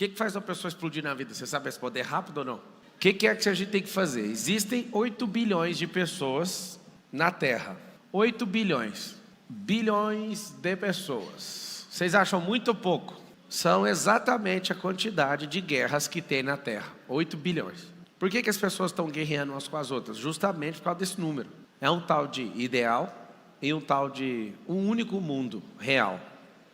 que faz uma pessoa explodir na vida? Você sabe responder rápido ou não? O que é que a gente tem que fazer? Existem 8 bilhões de pessoas na Terra. 8 bilhões. Bilhões de pessoas. Vocês acham muito ou pouco? São exatamente a quantidade de guerras que tem na Terra. 8 bilhões. Por que as pessoas estão guerreando umas com as outras? Justamente por causa desse número. É um tal de ideal e um tal de um único mundo real.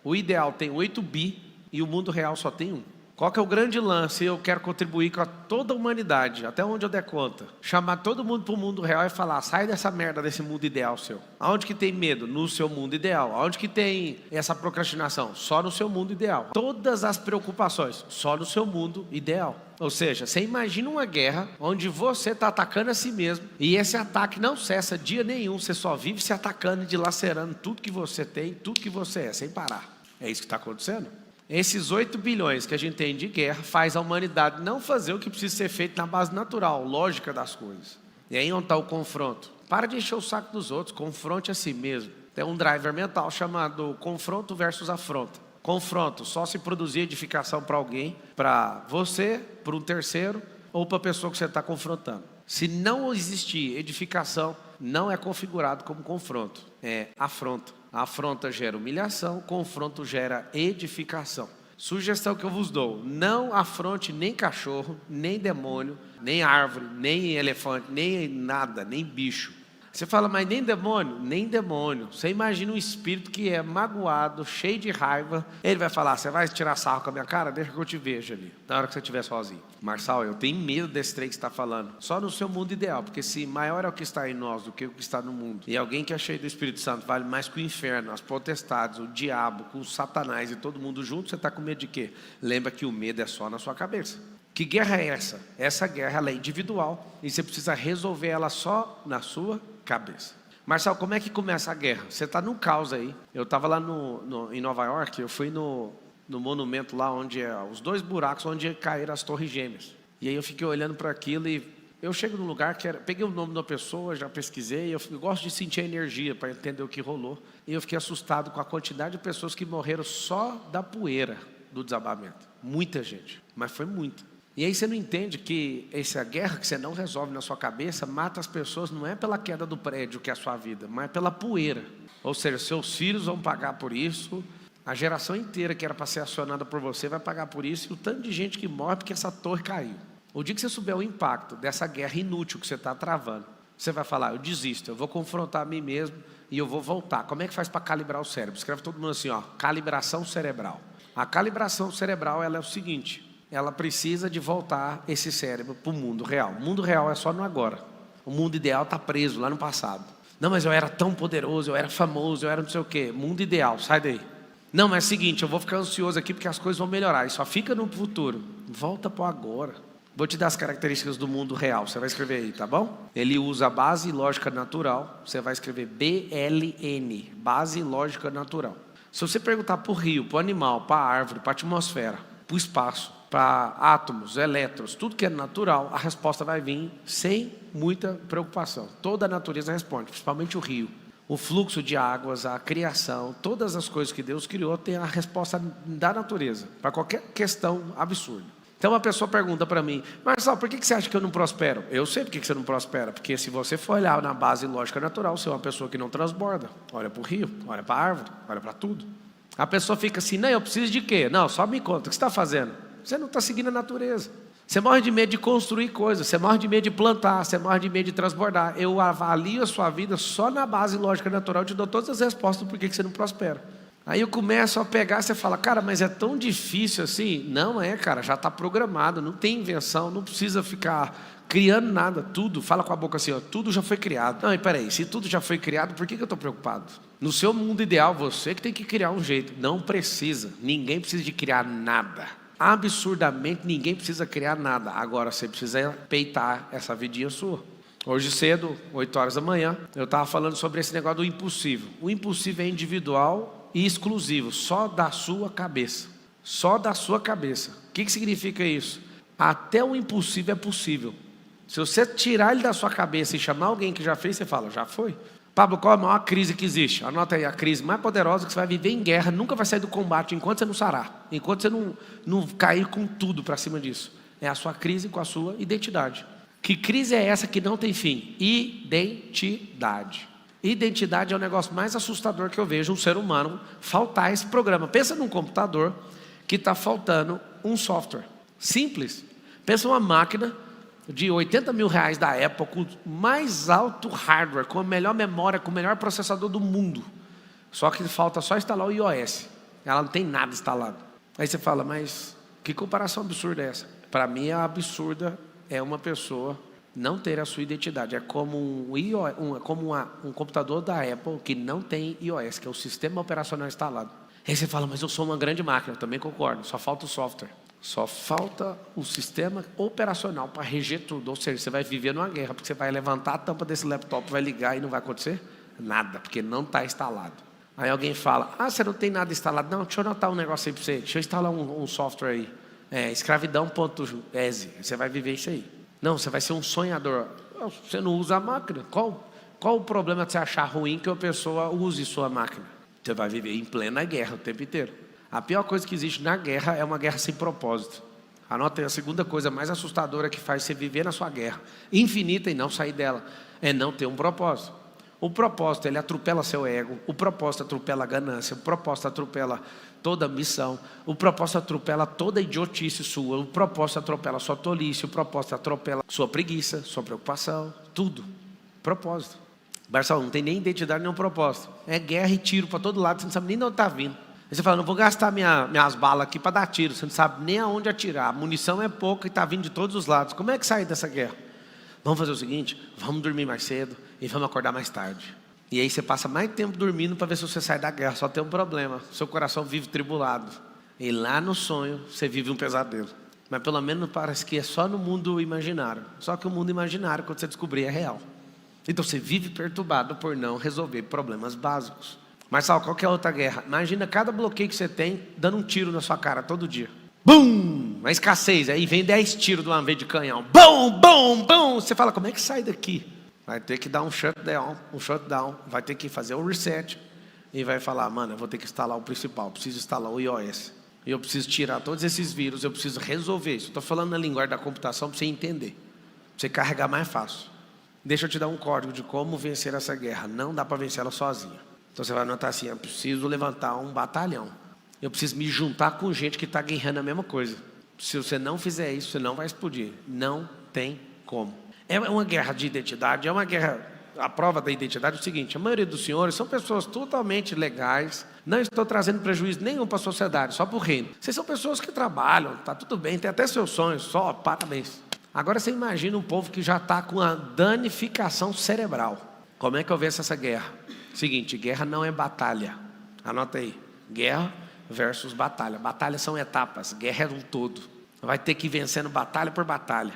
O ideal tem 8 bi e o mundo real só tem 1. Qual que é o grande lance? Eu quero contribuir com toda a humanidade, até onde eu der conta. Chamar todo mundo para o mundo real e falar, sai dessa merda desse mundo ideal seu. Aonde que tem medo? No seu mundo ideal. Aonde que tem essa procrastinação? Só no seu mundo ideal. Todas as preocupações, só no seu mundo ideal. Ou seja, você imagina uma guerra onde você está atacando a si mesmo e esse ataque não cessa dia nenhum, você só vive se atacando e dilacerando tudo que você tem, tudo que você é, sem parar. É isso que está acontecendo? Esses 8 bilhões que a gente tem de guerra faz a humanidade não fazer o que precisa ser feito na base natural, lógica das coisas. E aí onde está o confronto? Para de encher o saco dos outros, confronte a si mesmo. Tem um driver mental chamado confronto versus afronta. Confronto, só se produzir edificação para alguém, para você, para um terceiro ou para a pessoa que você está confrontando. Se não existir edificação, não é configurado como confronto, é afronta. A afronta gera humilhação, confronto gera edificação. Sugestão que eu vos dou, não afronte nem cachorro, nem demônio, nem árvore, nem elefante, nem nada, nem bicho. Você fala, mas nem demônio? Nem demônio. Você imagina um espírito que é magoado, cheio de raiva. Ele vai falar, você vai tirar sarro com a minha cara? Deixa que eu te veja ali, na hora que você estiver sozinho. Marçal, eu tenho medo desse trem que você está falando. Só no seu mundo ideal, porque se maior é o que está em nós do que o que está no mundo. E alguém que é cheio do Espírito Santo vale mais que o inferno, as potestades, o diabo, com o Satanás e todo mundo junto, você está com medo de quê? Lembra que o medo é só na sua cabeça. Que guerra é essa? Essa guerra ela é individual e você precisa resolver ela só na sua cabeça. Marcelo, como é que começa a guerra? Você está num caos aí. Eu estava lá em Nova York, eu fui no monumento lá onde os 2 buracos onde caíram as torres gêmeas. E aí eu fiquei olhando para aquilo e eu chego num lugar que peguei o nome da pessoa, já pesquisei, eu gosto de sentir a energia para entender o que rolou. E eu fiquei assustado com a quantidade de pessoas que morreram só da poeira do desabamento. Muita gente, mas foi muita. E aí você não entende que essa guerra que você não resolve na sua cabeça mata as pessoas não é pela queda do prédio que é a sua vida, mas pela poeira. Ou seja, seus filhos vão pagar por isso, a geração inteira que era para ser acionada por você vai pagar por isso, e o tanto de gente que morre porque essa torre caiu. O dia que você souber o impacto dessa guerra inútil que você está travando, você vai falar, eu desisto, eu vou confrontar a mim mesmo e eu vou voltar. Como é que faz para calibrar o cérebro? Escreve todo mundo assim, ó, calibração cerebral. A calibração cerebral ela é o seguinte, ela precisa de voltar esse cérebro para o mundo real. O mundo real é só no agora. O mundo ideal está preso lá no passado. Não, mas eu era tão poderoso, eu era famoso, eu era não sei o quê. Mundo ideal, sai daí. Não, mas é o seguinte, eu vou ficar ansioso aqui porque as coisas vão melhorar. E só fica no futuro. Volta para o agora. Vou te dar as características do mundo real. Você vai escrever aí, tá bom? Ele usa base lógica natural. Você vai escrever BLN, base lógica natural. Se você perguntar para o rio, para o animal, para a árvore, para a atmosfera, para o espaço, para átomos, elétrons, tudo que é natural, a resposta vai vir sem muita preocupação. Toda a natureza responde, principalmente o rio. O fluxo de águas, a criação, todas as coisas que Deus criou tem a resposta da natureza, para qualquer questão absurda. Então a pessoa pergunta para mim, Marcelo, por que você acha que eu não prospero? Eu sei por que você não prospera, porque se você for olhar na base lógica natural, você é uma pessoa que não transborda. Olha para o rio, olha para a árvore, olha para tudo. A pessoa fica assim, não, eu preciso de quê? Não, só me conta, o que você está fazendo? Você não está seguindo a natureza. Você morre de medo de construir coisas, você morre de medo de plantar, você morre de medo de transbordar. Eu avalio a sua vida só na base lógica natural, eu te dou todas as respostas do porquê que você não prospera. Aí eu começo a pegar, você fala, cara, mas é tão difícil assim? Não é, cara, já está programado, não tem invenção, não precisa ficar criando nada, tudo, fala com a boca assim, ó, tudo já foi criado. Não, e peraí, se tudo já foi criado, por que eu estou preocupado? No seu mundo ideal, você que tem que criar um jeito, não precisa, ninguém precisa de criar nada. Absurdamente ninguém precisa criar nada. Agora você precisa peitar essa vidinha sua. Hoje cedo, 8 horas da manhã, eu estava falando sobre esse negócio do impossível. O impossível é individual e exclusivo, só da sua cabeça. Só da sua cabeça. O que significa isso? Até o impossível é possível. Se você tirar ele da sua cabeça e chamar alguém que já fez, você fala, já foi. Pablo, qual é a maior crise que existe? Anota aí, a crise mais poderosa que você vai viver em guerra, nunca vai sair do combate enquanto você não sarar, enquanto você não cair com tudo para cima disso. É a sua crise com a sua identidade. Que crise é essa que não tem fim? Identidade. Identidade é o negócio mais assustador que eu vejo um ser humano faltar esse programa. Pensa num computador que está faltando um software simples. Pensa uma máquina de 80 mil reais da Apple, com o mais alto hardware, com a melhor memória, com o melhor processador do mundo. Só que falta só instalar o iOS. Ela não tem nada instalado. Aí você fala, mas que comparação absurda é essa? Para mim, a absurda é uma pessoa não ter a sua identidade. É como um computador da Apple que não tem iOS, que é o sistema operacional instalado. Aí você fala, mas eu sou uma grande máquina. Eu também concordo, só falta o software. Só falta o sistema operacional para reger tudo. Ou seja, você vai viver numa guerra, porque você vai levantar a tampa desse laptop, vai ligar e não vai acontecer nada, porque não está instalado. Aí alguém fala, você não tem nada instalado. Não, deixa eu anotar um negócio aí para você. Deixa eu instalar um software aí. Escravidão.exe. Você vai viver isso aí. Não, você vai ser um sonhador. Você não usa a máquina. Qual o problema de você achar ruim que a pessoa use sua máquina? Você vai viver em plena guerra o tempo inteiro. A pior coisa que existe na guerra é uma guerra sem propósito. Anota aí, a segunda coisa mais assustadora que faz você viver na sua guerra infinita e não sair dela é não ter um propósito. O propósito, ele atropela seu ego. O propósito atropela a ganância. O propósito atropela toda a missão. O propósito atropela toda a idiotice sua. O propósito atropela a sua tolice. O propósito atropela a sua preguiça, sua preocupação, tudo. Propósito. Barcelona não tem nem identidade, nem um propósito. É guerra e tiro para todo lado, você não sabe nem de onde está vindo. Aí você fala, não vou gastar minhas balas aqui para dar tiro. Você não sabe nem aonde atirar. A munição é pouca e está vindo de todos os lados. Como é que sai dessa guerra? Vamos fazer o seguinte, vamos dormir mais cedo e vamos acordar mais tarde. E aí você passa mais tempo dormindo para ver se você sai da guerra. Só tem um problema, seu coração vive tribulado. E lá no sonho você vive um pesadelo. Mas pelo menos parece que é só no mundo imaginário. Só que o mundo imaginário, quando você descobrir, é real. Então você vive perturbado por não resolver problemas básicos. Mas sabe, qual que é a outra guerra? Imagina cada bloqueio que você tem dando um tiro na sua cara todo dia. Bum! A escassez, aí vem 10 tiros de uma vez de canhão. Bum, bum, bum! Você fala, como é que sai daqui? Vai ter que dar um shutdown, vai ter que fazer um reset. E vai falar, mano, eu vou ter que instalar o principal, preciso instalar o iOS. E eu preciso tirar todos esses vírus, eu preciso resolver isso. Estou falando na linguagem da computação para você entender. Para você carregar mais fácil. Deixa eu te dar um código de como vencer essa guerra. Não dá para vencer ela sozinho. Então você vai anotar assim, eu preciso levantar um batalhão. Eu preciso me juntar com gente que está guerreando a mesma coisa. Se você não fizer isso, você não vai explodir. Não tem como. É uma guerra de identidade, é uma guerra... A prova da identidade é o seguinte, a maioria dos senhores são pessoas totalmente legais, não estou trazendo prejuízo nenhum para a sociedade, só para o reino. Vocês são pessoas que trabalham, está tudo bem, tem até seus sonhos, só parabéns. Agora você imagina um povo que já está com a danificação cerebral. Como é que eu venço essa guerra? Seguinte, guerra não é batalha. Anota aí, guerra versus batalha. Batalha são etapas, guerra é um todo. Vai ter que ir vencendo batalha por batalha.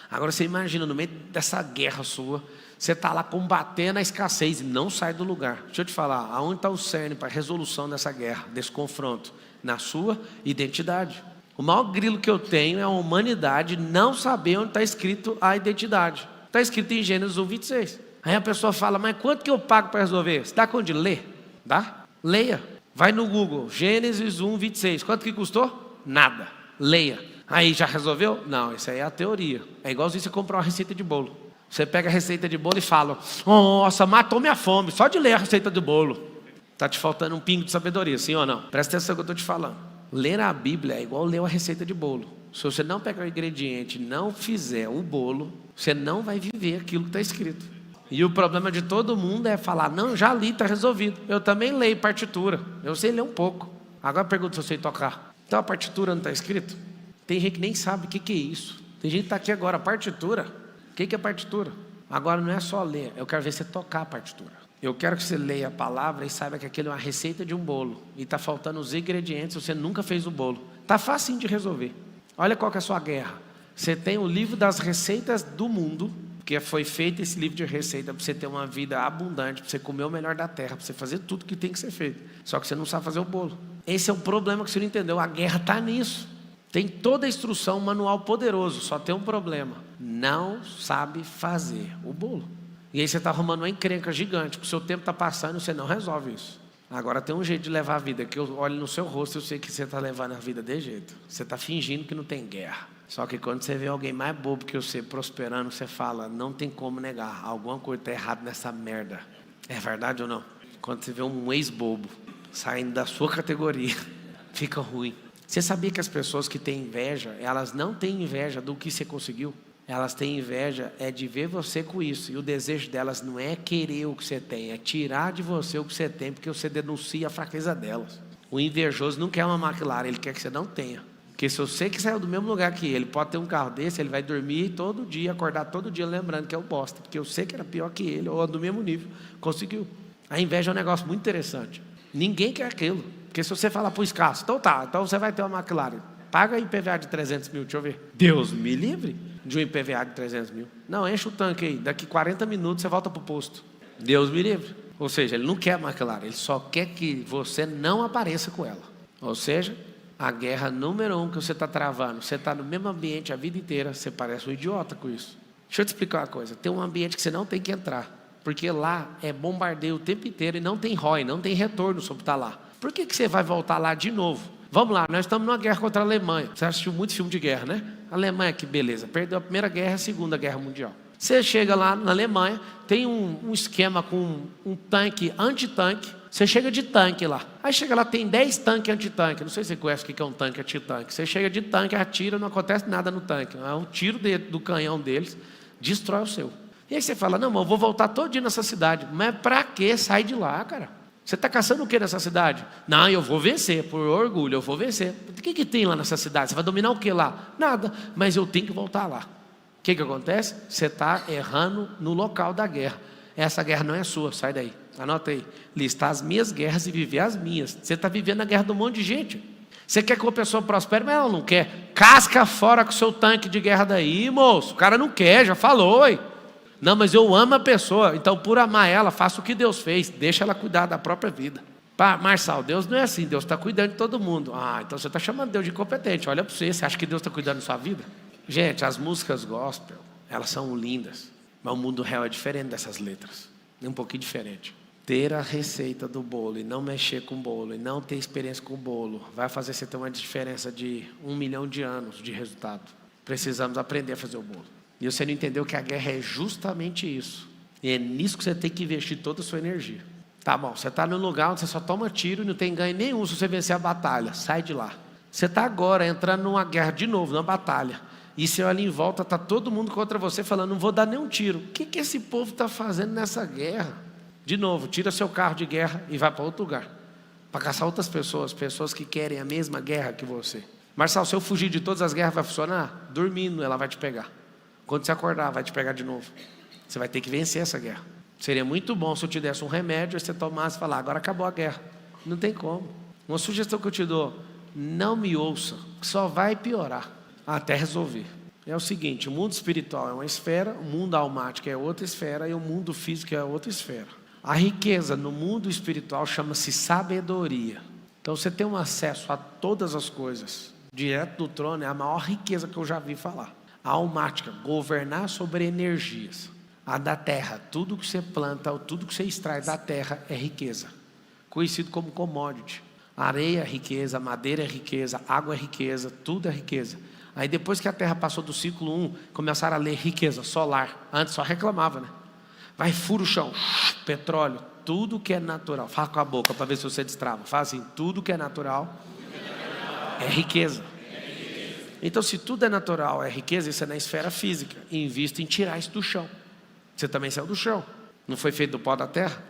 Agora você imagina, no meio dessa guerra sua, você está lá combatendo a escassez e não sai do lugar. Deixa eu te falar, aonde está o cerne para a resolução dessa guerra, desse confronto? Na sua identidade. O maior grilo que eu tenho é a humanidade não saber onde está escrito a identidade. Está escrito em Gênesis 1:26. Aí a pessoa fala, mas quanto que eu pago para resolver? Você dá conta de ler? Dá? Leia. Vai no Google, Gênesis 1:26. Quanto que custou? Nada. Leia. Aí já resolveu? Não, isso aí é a teoria. É igualzinho você comprar uma receita de bolo. Você pega a receita de bolo e fala, nossa, matou minha fome, só de ler a receita do bolo. Está te faltando um pingo de sabedoria, sim ou não? Presta atenção no que eu estou te falando. Ler a Bíblia é igual ler a receita de bolo. Se você não pegar o ingrediente e não fizer o bolo, você não vai viver aquilo que está escrito. E o problema de todo mundo é falar, não, já li, está resolvido. Eu também leio partitura, eu sei ler um pouco. Agora pergunta se eu sei tocar. Então a partitura não está escrito? Tem gente que nem sabe o que é isso. Tem gente que está aqui agora, partitura. O que é partitura? Agora não é só ler, eu quero ver você tocar a partitura. Eu quero que você leia a palavra e saiba que aquilo é uma receita de um bolo. E está faltando os ingredientes, você nunca fez o bolo. Está facinho de resolver. Olha qual que é a sua guerra. Você tem o livro das receitas do mundo, porque foi feito esse livro de receita para você ter uma vida abundante, para você comer o melhor da terra, para você fazer tudo que tem que ser feito. Só que você não sabe fazer o bolo. Esse é o problema que você não entendeu. A guerra está nisso. Tem toda a instrução, um manual poderoso, só tem um problema. Não sabe fazer o bolo. E aí você está arrumando uma encrenca gigante, porque o seu tempo está passando e você não resolve isso. Agora tem um jeito de levar a vida, que eu olho no seu rosto e eu sei que você está levando a vida de jeito. Você está fingindo que não tem guerra. Só que quando você vê alguém mais bobo que você prosperando, você fala, não tem como negar, alguma coisa está errada nessa merda. É verdade ou não? Quando você vê um ex-bobo saindo da sua categoria, fica ruim. Você sabia que as pessoas que têm inveja, elas não têm inveja do que você conseguiu? Elas têm inveja de ver você com isso. E o desejo delas não é querer o que você tem, é tirar de você o que você tem, porque você denuncia a fraqueza delas. O invejoso não quer uma McLaren, ele quer que você não tenha. Porque se você que saiu do mesmo lugar que ele, pode ter um carro desse, ele vai dormir todo dia, acordar todo dia lembrando que é o bosta. Porque eu sei que era pior que ele, ou do mesmo nível, conseguiu. A inveja é um negócio muito interessante. Ninguém quer aquilo. Porque se você falar para o escasso, então você vai ter uma McLaren. Paga IPVA de 300 mil, deixa eu ver. Deus me livre de um IPVA de 300 mil. Não, enche o tanque aí. Daqui 40 minutos você volta para o posto. Deus me livre. Ou seja, ele não quer a McLaren. Ele só quer que você não apareça com ela. Ou seja, a guerra número 1 que você está travando. Você está no mesmo ambiente a vida inteira. Você parece um idiota com isso. Deixa eu te explicar uma coisa. Tem um ambiente que você não tem que entrar. Porque lá é bombardeio o tempo inteiro e não tem ROI, não tem retorno sobre estar lá. Por que você vai voltar lá de novo? Vamos lá, nós estamos numa guerra contra a Alemanha. Você assistiu muito filme de guerra, né? Alemanha, que beleza. Perdeu a Primeira Guerra e a Segunda Guerra Mundial. Você chega lá na Alemanha, tem um esquema com um tanque, antitanque. Você chega de tanque lá. Aí chega lá, tem 10 tanques antitanque. Não sei se você conhece o que é um tanque antitanque. Você chega de tanque, atira, não acontece nada no tanque. É um tiro do canhão deles, destrói o seu. E aí você fala, não, mas eu vou voltar todo dia nessa cidade. Mas pra quê? Sai de lá, cara. Você está caçando o que nessa cidade? Não, eu vou vencer, por orgulho, eu vou vencer. O que tem lá nessa cidade? Você vai dominar o que lá? Nada, mas eu tenho que voltar lá. O que acontece? Você está errando no local da guerra. Essa guerra não é sua, sai daí. Anota aí. Listar as minhas guerras e viver as minhas. Você está vivendo a guerra de um monte de gente. Você quer que uma pessoa prospere, mas ela não quer. Casca fora com o seu tanque de guerra daí, moço. O cara não quer, já falou, hein? Não, mas eu amo a pessoa, então por amar ela, faça o que Deus fez, deixa ela cuidar da própria vida. Marçal, Deus não é assim, Deus está cuidando de todo mundo. Ah, então você está chamando Deus de incompetente, olha para você acha que Deus está cuidando da sua vida? Gente, as músicas gospel, elas são lindas, mas o mundo real é diferente dessas letras, é um pouquinho diferente. Ter a receita do bolo e não mexer com o bolo, e não ter experiência com o bolo, vai fazer você ter uma diferença de 1 milhão de anos de resultado. Precisamos aprender a fazer o bolo. E você não entendeu que a guerra é justamente isso. E é nisso que você tem que investir toda a sua energia. Tá bom, você está num lugar onde você só toma tiro e não tem ganho nenhum se você vencer a batalha. Sai de lá. Você está agora entrando numa guerra de novo, numa batalha. E você olha em volta, está todo mundo contra você falando, não vou dar nenhum tiro. O que esse povo está fazendo nessa guerra? De novo, tira seu carro de guerra e vai para outro lugar. Para caçar outras pessoas, pessoas que querem a mesma guerra que você. Marçal, se eu fugir de todas as guerras vai funcionar? Dormindo, ela vai te pegar. Quando você acordar, vai te pegar de novo. Você vai ter que vencer essa guerra. Seria muito bom se eu te desse um remédio, você tomasse e falar, agora acabou a guerra. Não tem como. Uma sugestão que eu te dou, não me ouça, só vai piorar até resolver. É o seguinte, o mundo espiritual é uma esfera, o mundo almático é outra esfera e o mundo físico é outra esfera. A riqueza no mundo espiritual chama-se sabedoria. Então você tem um acesso a todas as coisas. Direto do trono é a maior riqueza que eu já vi falar. A almática, governar sobre energias. A da terra, tudo que você planta, tudo que você extrai da terra é riqueza. Conhecido como commodity. Areia é riqueza, madeira é riqueza, água é riqueza, tudo é riqueza. Aí depois que a terra passou do ciclo 1, começaram a ler riqueza solar. Antes só reclamava, né? Vai, fura o chão, petróleo, tudo que é natural. Fala com a boca para ver se você destrava. Fala assim, tudo que é natural é riqueza. Então, se tudo é natural, é riqueza, isso é na esfera física. Invista em tirar isso do chão. Você também saiu do chão. Não foi feito do pó da terra?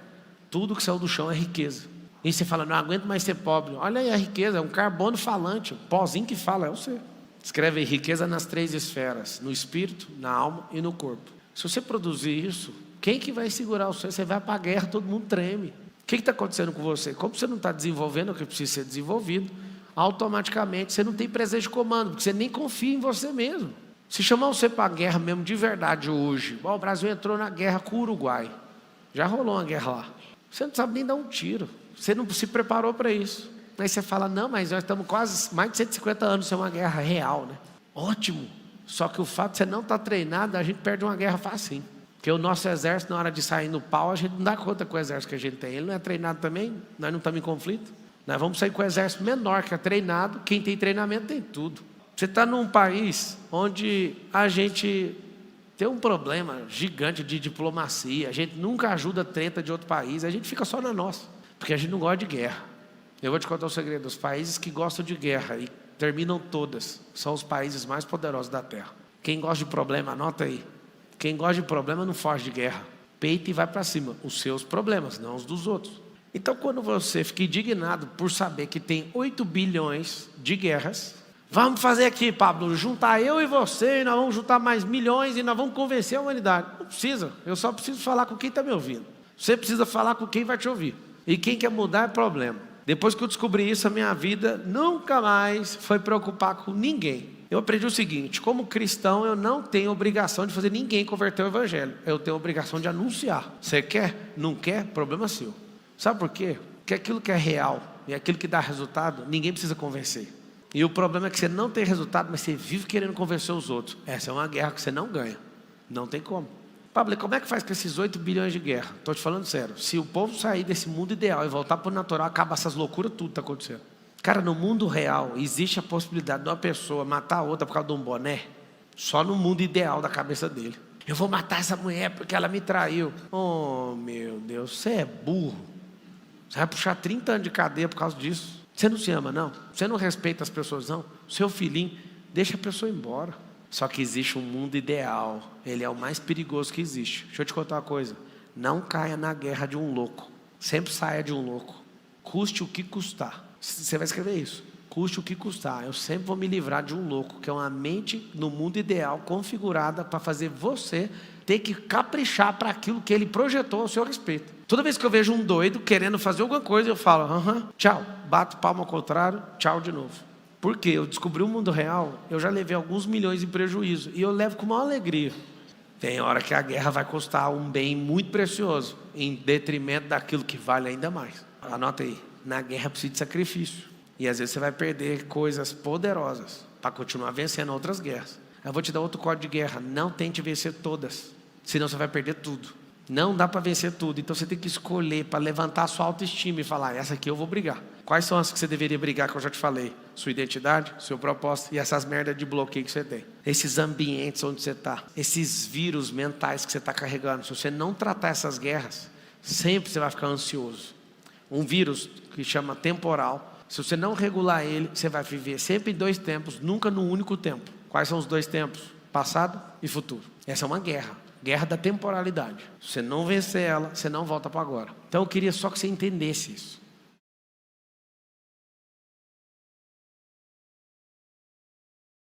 Tudo que saiu do chão é riqueza. E você fala, não aguento mais ser pobre. Olha aí a riqueza, é um carbono falante. O pozinho que fala é você. Escreve aí, riqueza nas 3 esferas. No espírito, na alma e no corpo. Se você produzir isso, quem que vai segurar o seu? Você vai para a guerra, todo mundo treme. O que está acontecendo com você? Como você não está desenvolvendo o que precisa ser desenvolvido, automaticamente você não tem presença de comando, porque você nem confia em você mesmo. Se chamar você para a guerra mesmo de verdade hoje, o Brasil entrou na guerra com o Uruguai, já rolou uma guerra lá, você não sabe nem dar um tiro, você não se preparou para isso. Aí você fala, não, mas nós estamos quase mais de 150 anos sem uma guerra real, né? Ótimo, só que o fato de você não estar treinado, a gente perde uma guerra facinho. Porque o nosso exército, na hora de sair no pau, a gente não dá conta com o exército que a gente tem. Ele não é treinado também, nós não estamos em conflito. Nós vamos sair com o exército menor, que é treinado. Quem tem treinamento tem tudo. Você está num país onde a gente tem um problema gigante de diplomacia. A gente nunca ajuda a treta de outro país. A gente fica só na nossa, porque a gente não gosta de guerra. Eu vou te contar um segredo. Os países que gostam de guerra e terminam todas são os países mais poderosos da Terra. Quem gosta de problema, anota aí. Quem gosta de problema não foge de guerra. Peita e vai para cima. Os seus problemas, não os dos outros. Então, quando você fica indignado por saber que tem 8 bilhões de guerras, vamos fazer aqui, Pablo, juntar eu e você, e nós vamos juntar mais milhões e nós vamos convencer a humanidade. Não precisa, eu só preciso falar com quem está me ouvindo. Você precisa falar com quem vai te ouvir. E quem quer mudar é problema. Depois que eu descobri isso, a minha vida nunca mais foi preocupar com ninguém. Eu aprendi o seguinte: como cristão, eu não tenho obrigação de fazer ninguém converter ao evangelho. Eu tenho obrigação de anunciar. Você quer? Não quer? Problema seu. Sabe por quê? Porque aquilo que é real e aquilo que dá resultado, ninguém precisa convencer. E o problema é que você não tem resultado, mas você vive querendo convencer os outros. Essa é uma guerra que você não ganha. Não tem como. Pablo, como é que faz com esses 8 bilhões de guerra? Estou te falando sério. Se o povo sair desse mundo ideal e voltar para o natural, acaba essas loucuras, tudo está acontecendo. Cara, no mundo real, existe a possibilidade de uma pessoa matar a outra por causa de um boné? Só no mundo ideal da cabeça dele. Eu vou matar essa mulher porque ela me traiu. Oh, meu Deus, você é burro. Você vai puxar 30 anos de cadeia por causa disso. Você não se ama, não? Você não respeita as pessoas, não? Seu filhinho, deixa a pessoa embora. Só que existe um mundo ideal. Ele é o mais perigoso que existe. Deixa eu te contar uma coisa. Não caia na guerra de um louco. Sempre saia de um louco. Custe o que custar. Você vai escrever isso. Custe o que custar. Eu sempre vou me livrar de um louco, que é uma mente no mundo ideal, configurada para fazer você ter que caprichar para aquilo que ele projetou ao seu respeito. Toda vez que eu vejo um doido querendo fazer alguma coisa, eu falo, tchau, bato palma ao contrário, tchau de novo. Por quê? Eu descobri o mundo real, eu já levei alguns milhões em prejuízo, e eu levo com maior alegria. Tem hora que a guerra vai custar um bem muito precioso, em detrimento daquilo que vale ainda mais. Anota aí, na guerra precisa de sacrifício, e às vezes você vai perder coisas poderosas, para continuar vencendo outras guerras. Eu vou te dar outro código de guerra, não tente vencer todas, senão você vai perder tudo. Não dá para vencer tudo, então você tem que escolher para levantar a sua autoestima e falar, essa aqui eu vou brigar. Quais são as que você deveria brigar, que eu já te falei? Sua identidade, seu propósito e essas merdas de bloqueio que você tem. Esses ambientes onde você está, esses vírus mentais que você está carregando. Se você não tratar essas guerras, sempre você vai ficar ansioso. Um vírus que chama temporal, se você não regular ele, você vai viver sempre em 2 tempos, nunca num único tempo. Quais são os 2 tempos? Passado e futuro. Essa é uma guerra. Guerra da temporalidade. Se você não vencer ela, você não volta para agora. Então eu queria só que você entendesse isso.